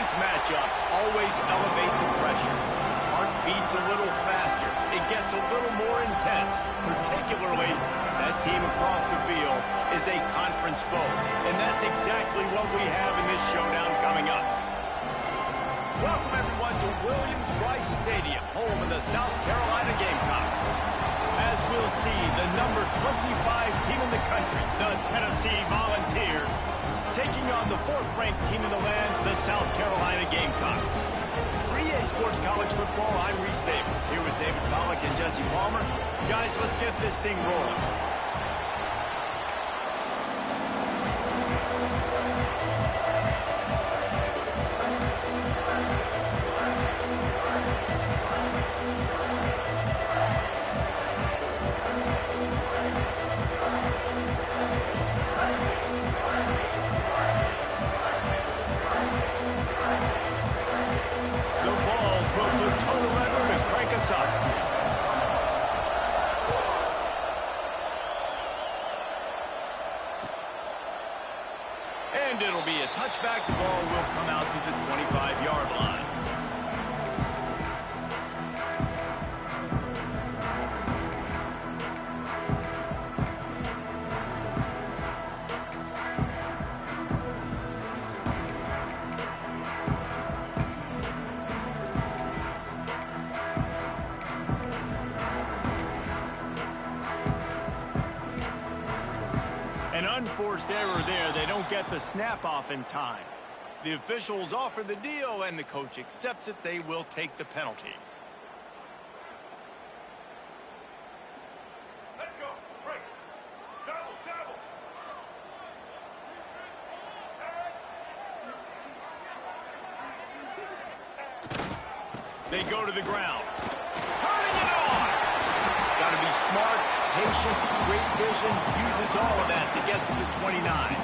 strength matchups always elevate the pressure. Heart beats a little faster. It gets a little more intense, particularly if that team across the field is a conference foe. And that's exactly what we have in this showdown coming up. Welcome, everyone, to Williams-Brice Stadium, home of the South Carolina Gamecocks. As we'll see, the number 25 team in the country, the Tennessee Volunteers, taking on the 4th-ranked team in the land, the South Carolina Gamecocks. 3A Sports College Football, I'm Reese Davis, here with David Pollack and Jesse Palmer. Guys, let's get this thing rolling. And it'll be a touchback. The ball will come out to the 25-yard line. An unforced error there. They don't get the snap off in time. The officials offer the deal, and the coach accepts it. They will take the penalty. Let's go. Break. Double. They go to the ground. Turning it on. Got to be smart, patient, great vision, uses all of that to get to the 29.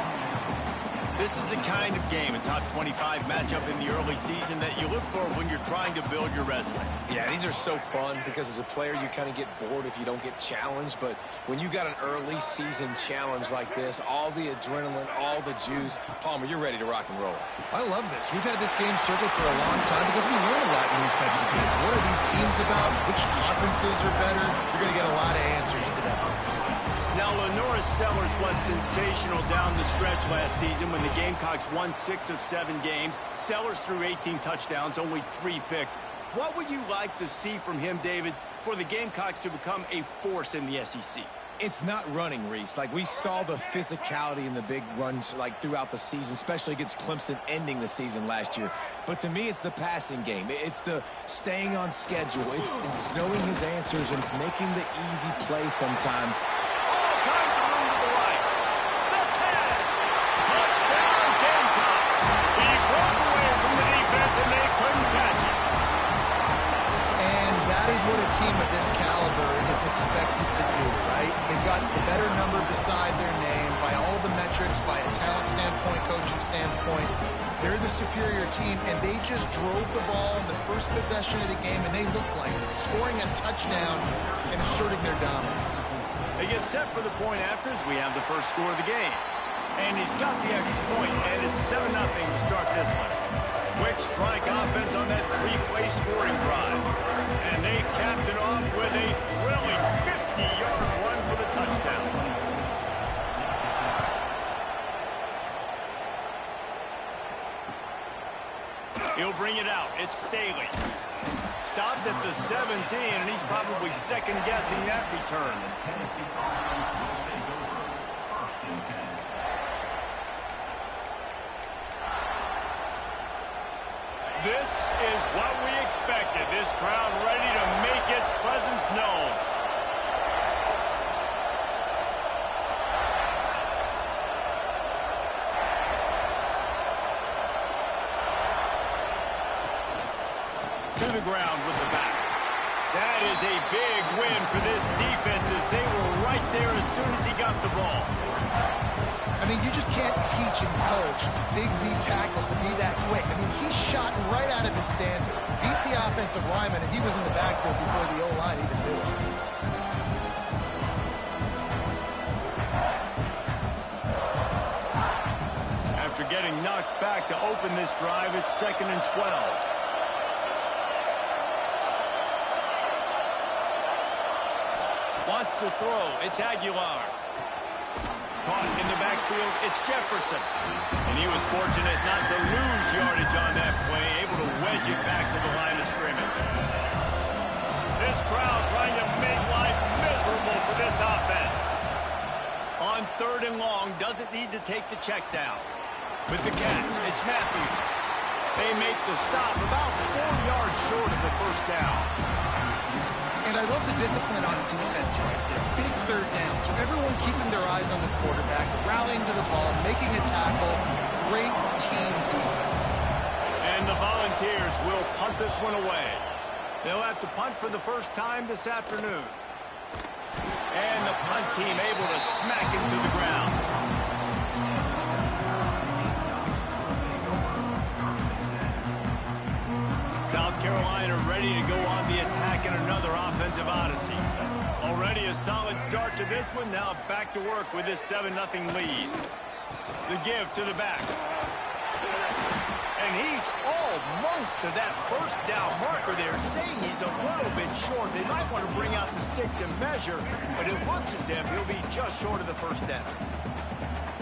This is the kind of game, a top 25 matchup in the early season, that you look for when you're trying to build your resume. Yeah, these are so fun because as a player, you kind of get bored if you don't get challenged. But when you got an early season challenge like this, all the adrenaline, all the juice, Palmer, you're ready to rock and roll. I love this. We've had this game circled for a long time because we learn a lot in these types of games. What are these teams about? Which conferences are better? You're going to get a lot of answers today. Now, Lenora Sellers was sensational down the stretch last season when the Gamecocks won 6 of 7 games. Sellers threw 18 touchdowns, only 3 picks. What would you like to see from him, David, for the Gamecocks to become a force in the SEC? It's not running, Reese. Like, we saw the physicality in the big runs, like, throughout the season, especially against Clemson ending the season last year. But to me, it's the passing game. It's the staying on schedule. It's knowing his answers and making the easy play sometimes. Kinds of room to the right. The 10. Touchdown, Gamecock. He broke away from the defense, and they couldn't catch it. And that is what a team of this caliber is expected to do, right? They've got the better number beside their name by all the metrics, by a talent standpoint, coaching standpoint. They're the superior team, and they just drove the ball in the first possession of the game, and they looked like scoring a touchdown and asserting their dominance. They get set for the point afters. We have the first score of the game. And he's got the extra point, and it's 7-0 to start this one. Quick strike offense on that 3-play scoring drive. And they capped it off with a thrilling 50-yard run for the touchdown. He'll bring it out. It's Staley. Stopped at the 17, and he's probably second-guessing that return. This is what we expected. This crowd ready to make its presence known. To the ground with the back. That is a big win for this defense as they were right there as soon as he got the ball. I mean, you just can't teach and coach big D tackles to be that quick. I mean, he shot right out of his stance, beat the offensive lineman, and he was in the backfield before the O-line even knew it. After getting getting knocked back to open this drive. It's 2nd and 12. Wants to throw. It's Aguilar. Caught in the backfield. It's Jefferson. And he was fortunate not to lose yardage on that play, able to wedge it back to the line of scrimmage. This crowd trying to make life miserable for this offense. On 3rd and long, doesn't need to take the check down. With the catch, it's Matthews. They make the stop about 4 yards short of the first down. And I love the discipline on defense right there. Big 3rd down. So everyone keeping their eyes on the quarterback, rallying to the ball, making a tackle. Great team defense. And the Volunteers will punt this one away. They'll have to punt for the first time this afternoon. And the punt team able to smack him to the ground. South Carolina ready to go on the attack in another offensive odyssey. Already a solid start to this one. Now back to work with this 7-0 lead. The give to the back. And he's almost to that first down marker there, saying he's a little bit short. They might want to bring out the sticks and measure, but it looks as if he'll be just short of the first down.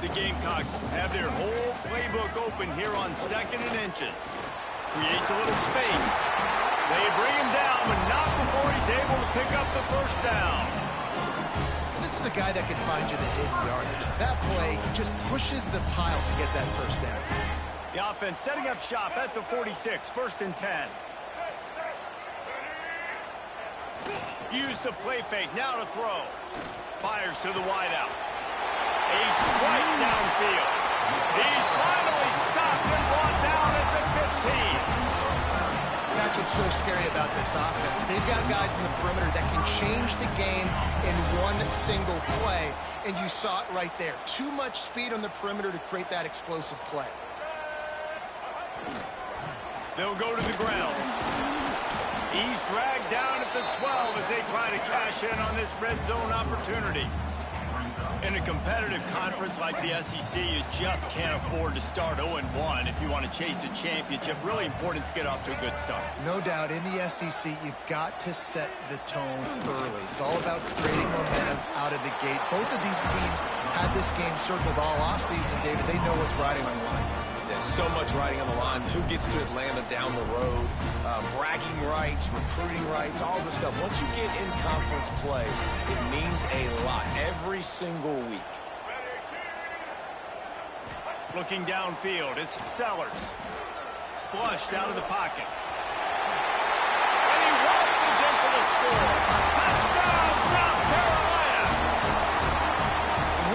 The Gamecocks have their whole playbook open here on 2nd and inches. Creates a little space. They bring him down, but not before he's able to pick up the first down. This is a guy that can find you the hidden yardage. That play, he just pushes the pile to get that first down. The offense setting up shop at the 46, 1st and 10. Use the play fake, now to throw. Fires to the wideout. A strike downfield. He's finally stopped and brought down at the 15. That's what's so scary about this offense. They've got guys in the perimeter that can change the game in one single play, and you saw it right there. Too much speed on the perimeter to create that explosive play. They'll go to the ground. He's dragged down at the 12 as they try to cash in on this red zone opportunity. In a competitive conference like the SEC, you just can't afford to start 0-1 if you want to chase a championship. Really important to get off to a good start. No doubt, in the SEC, you've got to set the tone early. It's all about creating momentum out of the gate. Both of these teams had this game circled all offseason, David. They know what's riding on the line. There's so much riding on the line. Who gets to Atlanta down the road? Bragging rights, recruiting rights, all this stuff. Once you get in conference play, it means a lot every single week. Looking downfield, it's Sellers. Flushed out of the pocket. And he waltzes in for the score. Touchdown, South Carolina!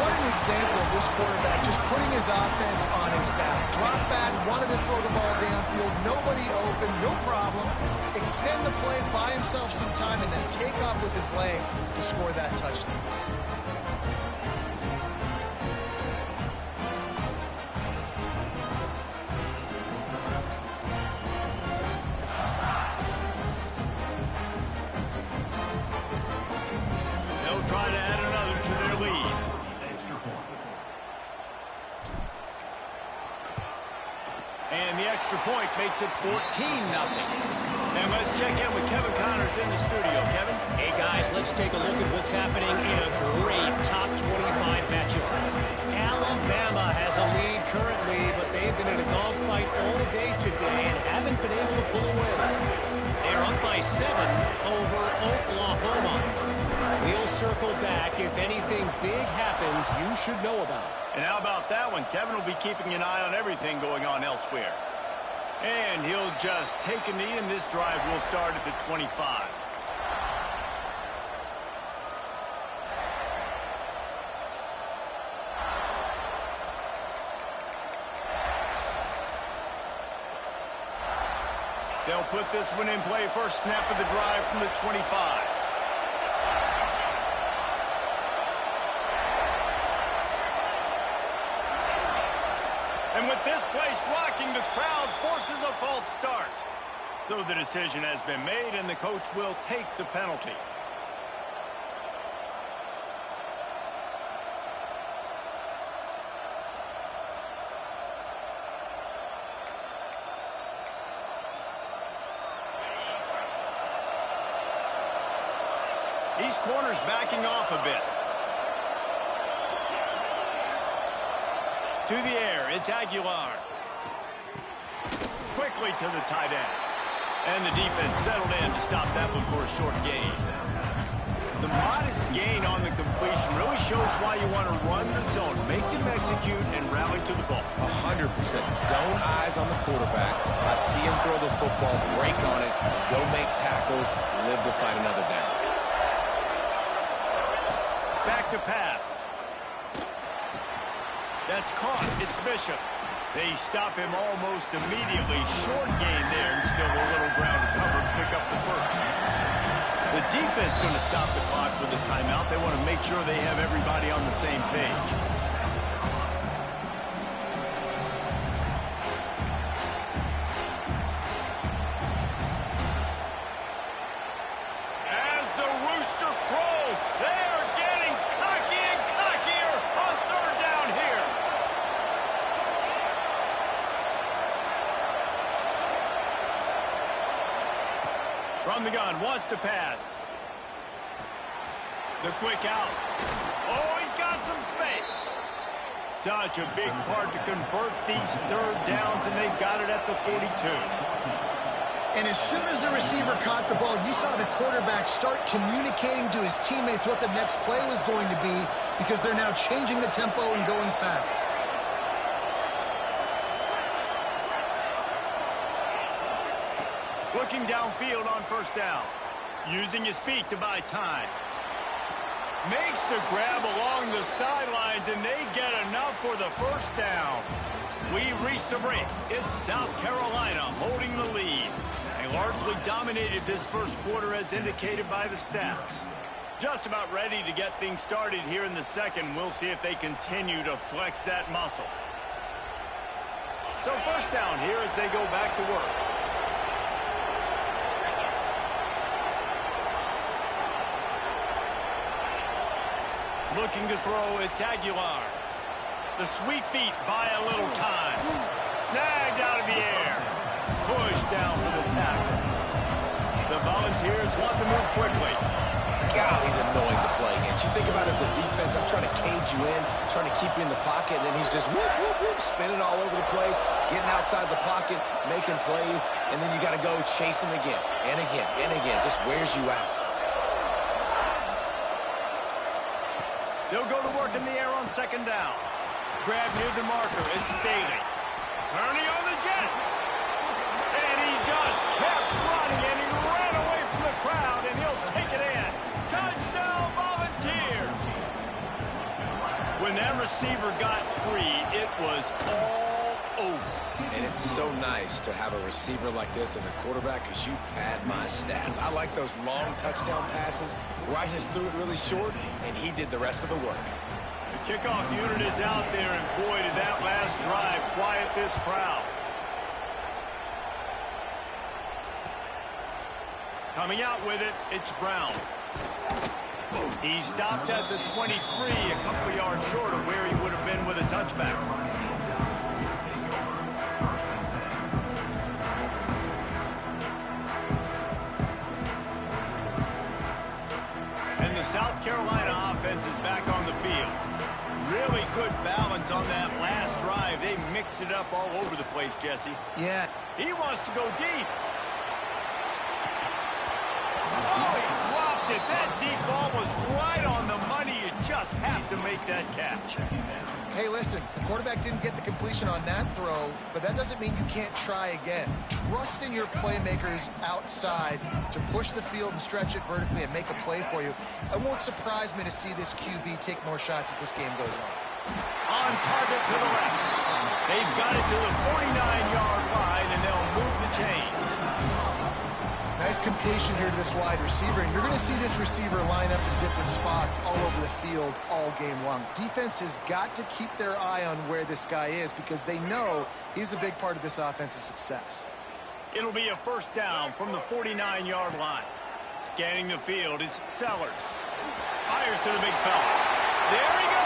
What an example of this quarterback just putting his offense on his back. Drop back, wanted to throw the ball downfield, nobody open, no problem. Extend the play, buy himself some time, and then take off with his legs to score that touchdown. They'll try to add another to their lead. And the extra point makes it 14-0. And let's check in with Kevin Connors in the studio. Kevin? Hey, guys, let's take a look at what's happening in a great top 25 matchup. Alabama has a lead currently, but they've been in a dogfight all day today and haven't been able to pull away. They're up by 7 over Oklahoma. We'll circle back. If anything big happens, you should know about it. And how about that one? Kevin will be keeping an eye on everything going on elsewhere. And he'll just take a knee, and this drive will start at the 25. They'll put this one in play. First snap of the drive from the 25. And with this place rocking, the crowd forces a false start. So the decision has been made, and the coach will take the penalty. These corners backing off a bit. To the air, it's Aguilar. Quickly to the tight end. And the defense settled in to stop that one for a short gain. The modest gain on the completion really shows why you want to run the zone, make them execute, and rally to the ball. 100%. Zone eyes on the quarterback. I see him throw the football, break on it, go make tackles, live to fight another down. Back to pass. That's caught. It's Bishop. They stop him almost immediately. Short gain there, and still a little ground to cover to pick up the first. The defense going to stop the clock with a timeout. They want to make sure they have everybody on the same page. As the rooster crows, they are getting cocky and cockier on third down here. From the gun, wants to pass. The quick out. Oh, he's got some space. Such a big part to convert these third downs, and they've got it at the 42. And as soon as the receiver caught the ball, you saw the quarterback start communicating to his teammates what the next play was going to be, because they're now changing the tempo and going fast. Looking downfield on first down. Using his feet to buy time. Makes the grab along the sidelines, and they get enough for the first down. We've reached the break. It's South Carolina holding the lead. They largely dominated this first quarter as indicated by the stats. Just about ready to get things started here in the second. We'll see if they continue to flex that muscle. So first down here as they go back to work. Looking to throw, it's Aguilar. The sweet feet buy a little time. Snagged out of the air. Pushed down for the tackle. The Volunteers want to move quickly. God, he's annoying to play against. You think about it as a defense, I'm trying to cage you in, trying to keep you in the pocket, and then he's just whoop, whoop, whoop, spinning all over the place, getting outside the pocket, making plays, and then you got to go chase him again, and again, and again. Just wears you out. They'll go to work in the air on second down. Grab near the marker. It's Staley. Turning on the Jets. And he just kept running, and he ran away from the crowd, and he'll take it in. Touchdown, Volunteers! When that receiver got free, it was all over. And it's so nice to have a receiver like this as a quarterback because you pad my stats. I like those long touchdown passes where I just threw it really short and he did the rest of the work. The kickoff unit is out there, and boy, did that last drive quiet this crowd. Coming out with it, it's Brown. He stopped at the 23, a couple of yards short of where he would have been with a touchback. And the South Carolina offense is back on the field. Really good balance on that last drive. They mixed it up all over the place, Jesse. Yeah. He wants to go deep. Oh, he dropped it. That deep ball was right on the money. You just have to make that catch. Hey, listen, the quarterback didn't get the completion on that throw, but that doesn't mean you can't try again. Trust in your playmakers outside to push the field and stretch it vertically and make a play for you. It won't surprise me to see this QB take more shots as this game goes on. On target to the left. They've got it to the 49-yard line, and they'll move the chains. Nice completion here to this wide receiver, and you're going to see this receiver line up in different spots all over the field all game long. Defense has got to keep their eye on where this guy is because they know he's a big part of this offense's success. It'll be a first down from the 49-yard line. Scanning the field, it's Sellers. Fires to the big fella. There he goes.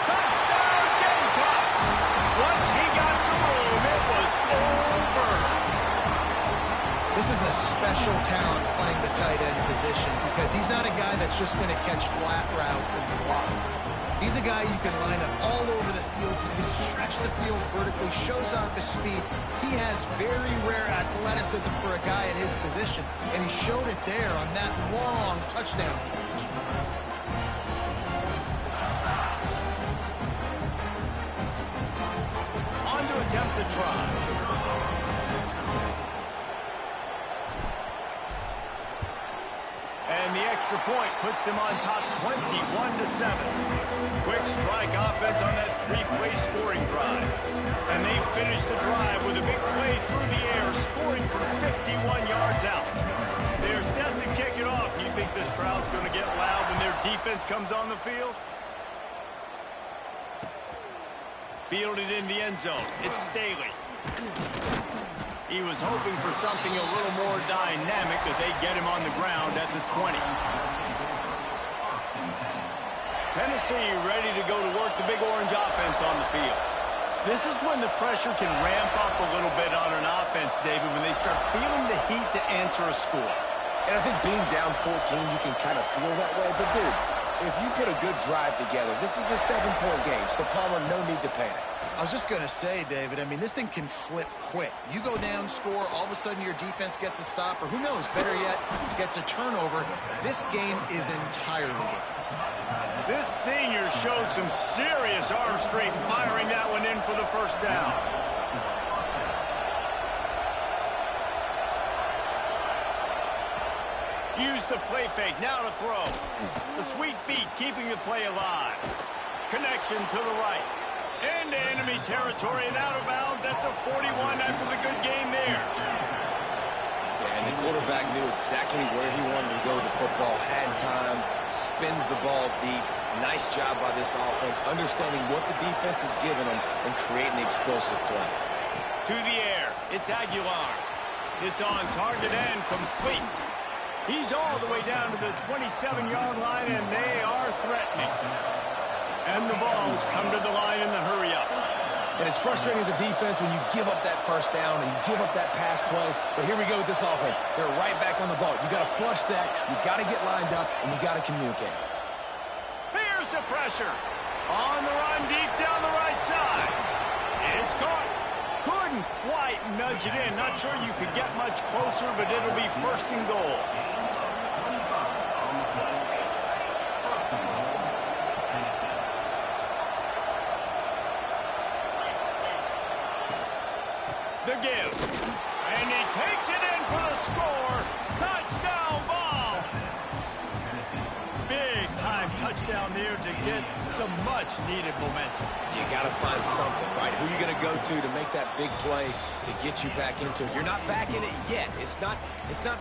Touchdown, Gamecocks! Once he got some room, it was over. This is a natural talent playing the tight end position because he's not a guy that's just going to catch flat routes and block. He's a guy you can line up all over the field. He can stretch the field vertically, shows off his speed. He has very rare athleticism for a guy at his position, and he showed it there on that long touchdown catch. On to attempt to try. And the extra point puts them on top 21-7. Quick strike offense on that three-play scoring drive. And they finish the drive with a big play through the air, scoring from 51 yards out. They're set to kick it off. You think this crowd's going to get loud when their defense comes on the field? Fielded in the end zone. It's Staley. He was hoping for something a little more dynamic, that they get him on the ground at the 20. Tennessee ready to go to work the Big Orange offense on the field. This is when the pressure can ramp up a little bit on an offense, David, when they start feeling the heat to answer a score. And I think being down 14, you can kind of feel that way. But, dude, if you put a good drive together, this is a 7-point game, so Palmer, no need to panic. I was just going to say, David, I mean, this thing can flip quick. You go down, score, all of a sudden your defense gets a stop, or who knows, better yet, gets a turnover. This game is entirely different. This senior showed some serious arm strength firing that one in for the first down. Use the play fake, now to throw. The sweet feet keeping the play alive. Connection to the right. Into enemy territory and out of bounds at the 41 after the good game there. Yeah, and the quarterback knew exactly where he wanted to go with the football, had time, spins the ball deep. Nice job by this offense, understanding what the defense is giving them and creating the explosive play. To the air, it's Aguilar. It's on target and complete. He's all the way down to the 27-yard line, and they are threatening. And the balls come to the line in the hurry-up. And it's frustrating as a defense when you give up that first down and you give up that pass play. But here we go with this offense. They're right back on the ball. You got to flush that. You got to get lined up, and you got to communicate. Here's the pressure. On the run, deep down the right side. It's caught. Couldn't quite nudge it in. Not sure you could get much closer, but it'll be first and goal. The give. And he takes it in for the score. Touchdown ball. Big time touchdown there to get some much needed momentum. You got to find something, right? Who are you going to go to make that big play to get you back into it? You're not back in it yet. It's not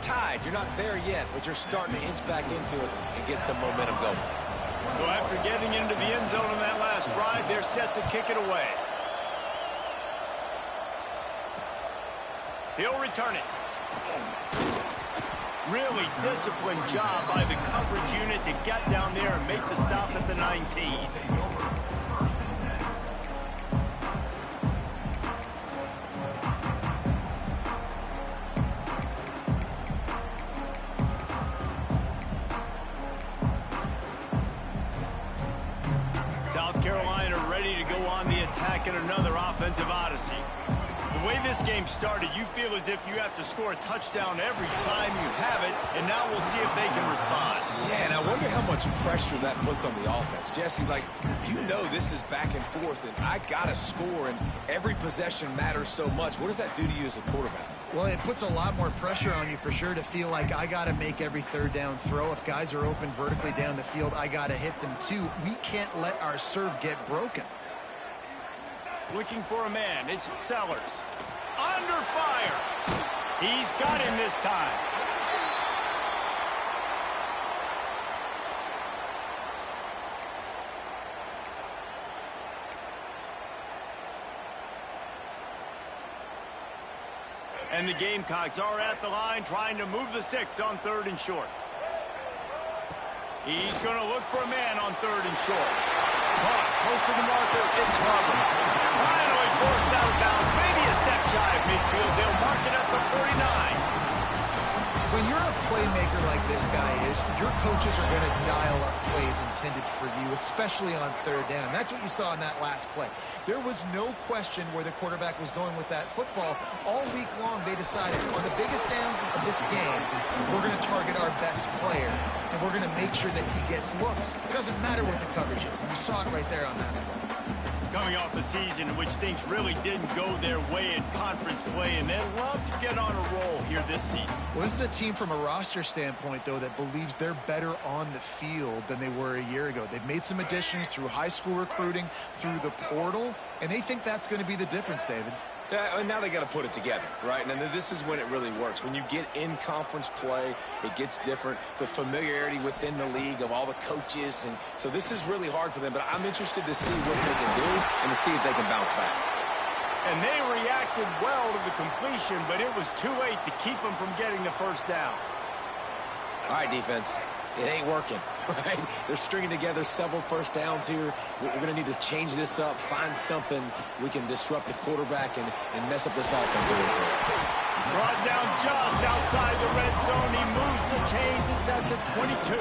tied. You're not there yet, but you're starting to inch back into it and get some momentum going. So after getting into the end zone on that last drive, they're set to kick it away. He'll return it. Really disciplined job by the coverage unit to get down there and make the stop at the 19. South Carolina ready to go on the attack in another offensive odyssey. The way this game started, you feel as if you have to score a touchdown every time you have it, and now we'll see if they can respond. Yeah, and I wonder how much pressure that puts on the offense. Jesse, like, you know this is back and forth, and I got to score, and every possession matters so much. What does that do to you as a quarterback? Well, it puts a lot more pressure on you for sure to feel like I got to make every third down throw. If guys are open vertically down the field, I got to hit them too. We can't let our serve get broken. Looking for a man. It's Sellers. Under fire. He's got him this time. And the Gamecocks are at the line trying to move the sticks on third and short. He's going to look for a man on third and short. Caught, close to the marker, it's Harvard. Finally forced out of bounds, maybe a step shy of midfield. They'll mark it at the 49. When you're a playmaker like this guy is, your coaches are going to dial up plays intended for you, especially on third down. That's what you saw in that last play. There was no question where the quarterback was going with that football. All week long, they decided on the biggest downs of this game, we're going to target our best player, and we're going to make sure that he gets looks. It doesn't matter what the coverage is, and you saw it right there on that play. Coming off a season in which things really didn't go their way in conference play, and they love to get on a roll here this season. Well, this is a team from a roster standpoint, though, that believes they're better on the field than they were a year ago. They've made some additions through high school recruiting, through the portal, and they think that's going to be the difference, David. Yeah, and now they got to put it together, right? And this is when it really works. When you get in conference play, it gets different. The familiarity within the league of all the coaches, and so this is really hard for them. But I'm interested to see what they can do and to see if they can bounce back. And they reacted well to the completion, but it was too late to keep them from getting the first down. All right, defense. It ain't working, right? They're stringing together several first downs here. We're going to need to change this up, find something we can disrupt the quarterback and mess up this offense a little bit. Brought down just outside the red zone. He moves the chains. It's at the 22.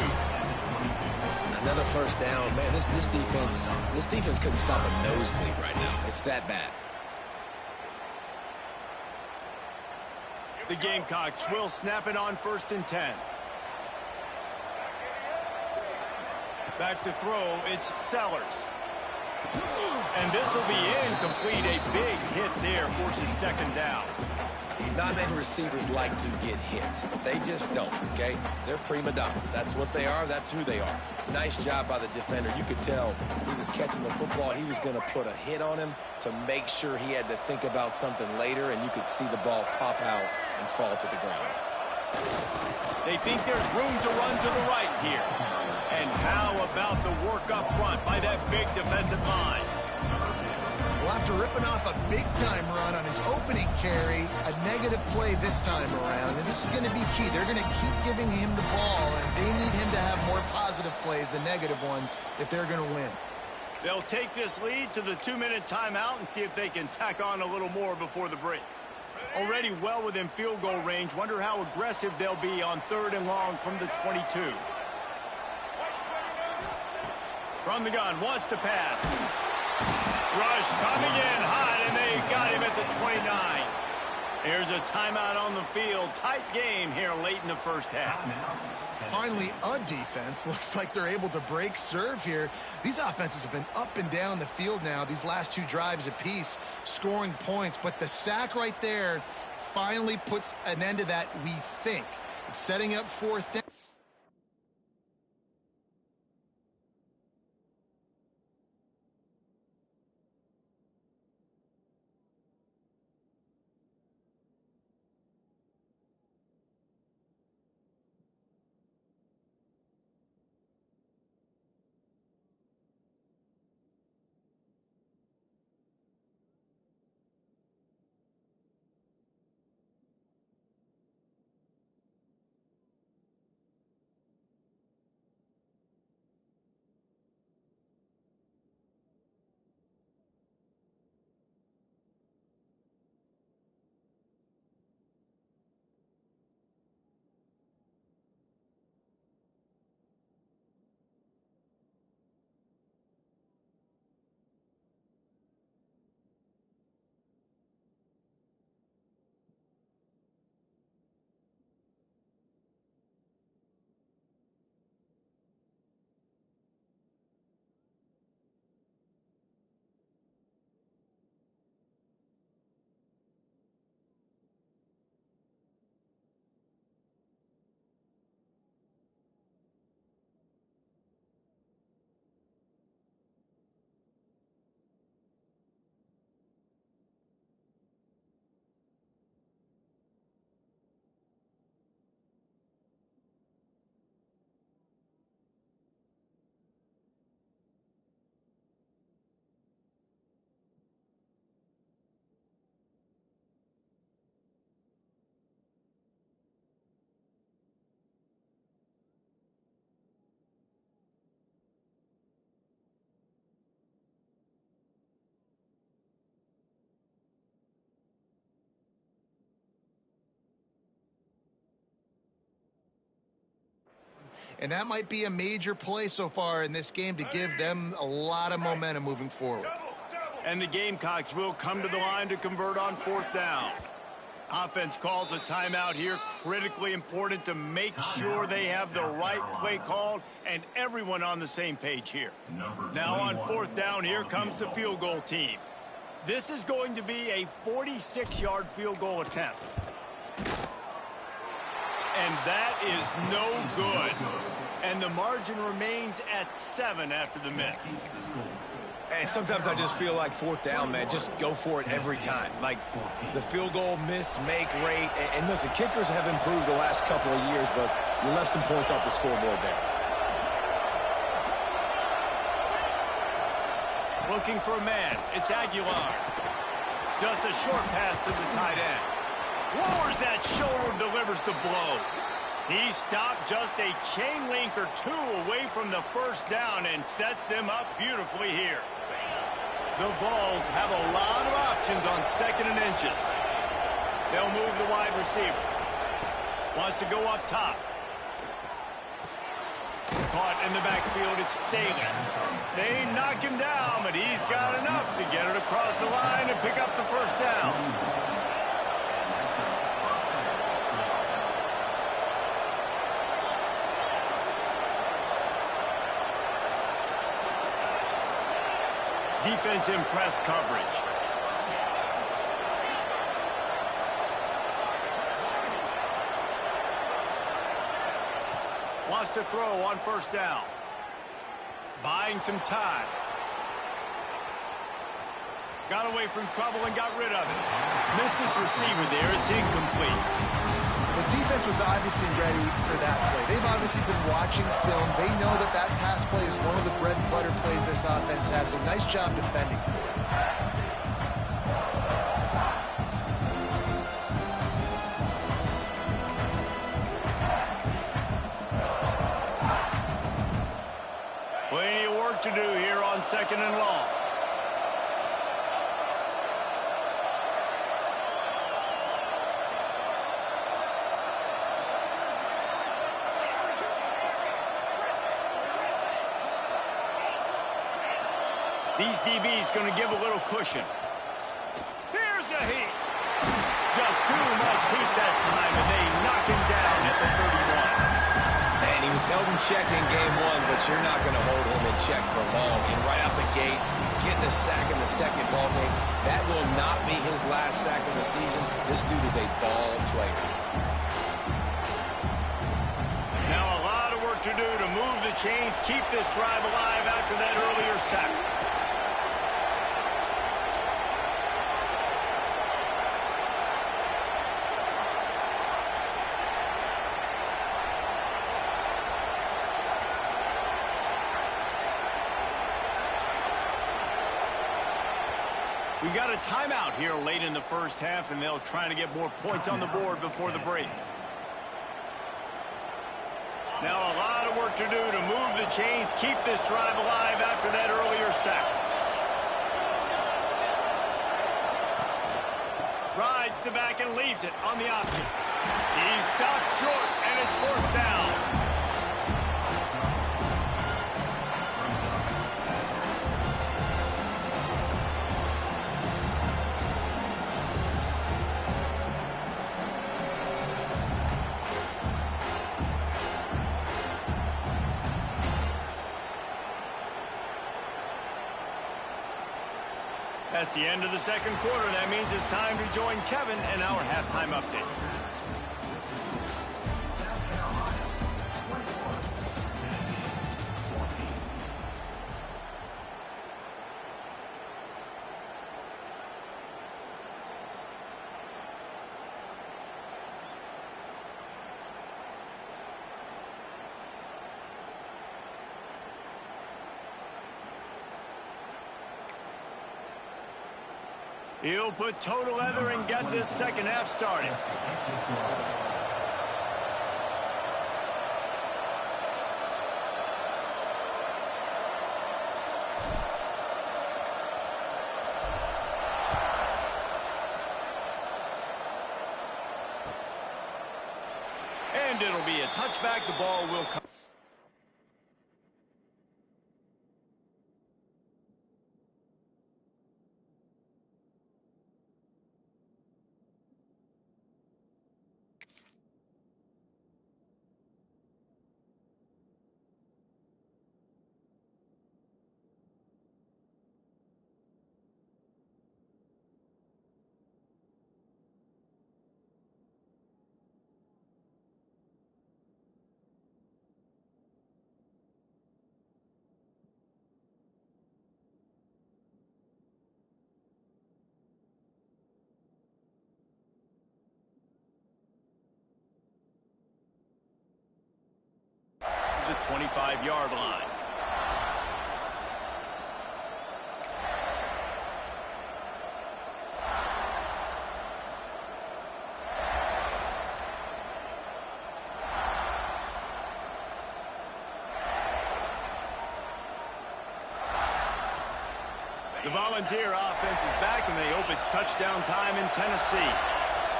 Another first down. Man, this defense couldn't stop a nosebleed right now. It's that bad. The Gamecocks will snap it on 1st and 10. Back to throw, it's Sellers. And this will be incomplete. A big hit there, forces 2nd down. Not many receivers like to get hit. They just don't, okay? They're prima donnas. That's what they are. That's who they are. Nice job by the defender. You could tell he was catching the football. He was going to put a hit on him to make sure he had to think about something later, and you could see the ball pop out and fall to the ground. They think there's room to run to the right here. And how about the work up front by that big defensive line? Well, after ripping off a big-time run on his opening carry, a negative play this time around, and this is going to be key. They're going to keep giving him the ball, and they need him to have more positive plays than negative ones if they're going to win. They'll take this lead to the 2-minute timeout and see if they can tack on a little more before the break. Already well within field goal range. Wonder how aggressive they'll be on 3rd and long from the 22. From the gun, wants to pass. Rush coming in hot, and they got him at the 29. Here's a timeout on the field. Tight game here late in the first half. Finally, a defense. Looks like they're able to break serve here. These offenses have been up and down the field now, these last 2 drives apiece, scoring points. But the sack right there finally puts an end to that, we think. It's setting up 4th down. And that might be a major play so far in this game to give them a lot of momentum moving forward. And the Gamecocks will come to the line to convert on 4th down. Offense calls a timeout here. Critically important to make sure they have the right play called and everyone on the same page here. Now on 4th down, here comes the field goal team. This is going to be a 46-yard field goal attempt. And that is no good. And the margin remains at 7 after the miss. And sometimes I just feel like 4th down, man, just go for it every time. Like the field goal miss, make rate. And listen, kickers have improved the last couple of years, but you left some points off the scoreboard there. Looking for a man. It's Aguilar. Just a short pass to the tight end. Lowers that shoulder, delivers the blow. He stopped just a chain link or 2 away from the 1st down and sets them up beautifully here. The Vols have a lot of options on 2nd and inches. They'll move the wide receiver. Wants to go up top. Caught in the backfield, it's Staley. They knock him down, but he's got enough to get it across the line and pick up the 1st down. Defense in press coverage. Wants to throw on 1st down. Buying some time. Got away from trouble and got rid of it. Missed his receiver there. It's incomplete. The defense was obviously ready for that play. They've obviously been watching film. They know that that pass play is one of the bread and butter plays this offense has. So nice job defending. Plenty of work to do here on 2nd and long. These DBs going to give a little cushion. Here's a heat. Just too much heat that time, and they knock him down at the 31. And he was held in check in game 1, but you're not going to hold him in check for long. And right out the gates, getting a sack in the 2nd ball game, that will not be his last sack of the season. This dude is a ball player. Now a lot of work to do to move the chains, keep this drive alive after that earlier sack. We got a timeout here late in the 1st half, and they'll try to get more points on the board before the break. Now a lot of work to do to move the chains, keep this drive alive after that earlier sack. Rides the back and leaves it on the option. He stopped short, and it's 4th down. That's the end of the 2nd quarter. That means it's time to join Kevin in our halftime update. He'll put total leather and get this 2nd half started. And it'll be a touchback. The ball will come. the 25-yard line. The Volunteer offense is back, and they hope it's touchdown time in Tennessee.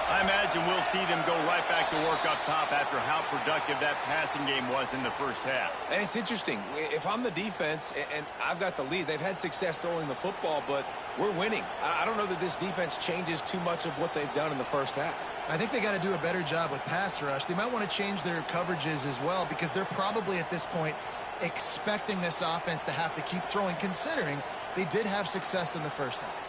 I imagine we'll see them go right back to work up top after how productive that passing game was in the first half. And it's interesting. If I'm the defense and I've got the lead, they've had success throwing the football, but we're winning. I don't know that this defense changes too much of what they've done in the first half. I think they got to do a better job with pass rush. They might want to change their coverages as well, because they're probably at this point expecting this offense to have to keep throwing, considering they did have success in the first half.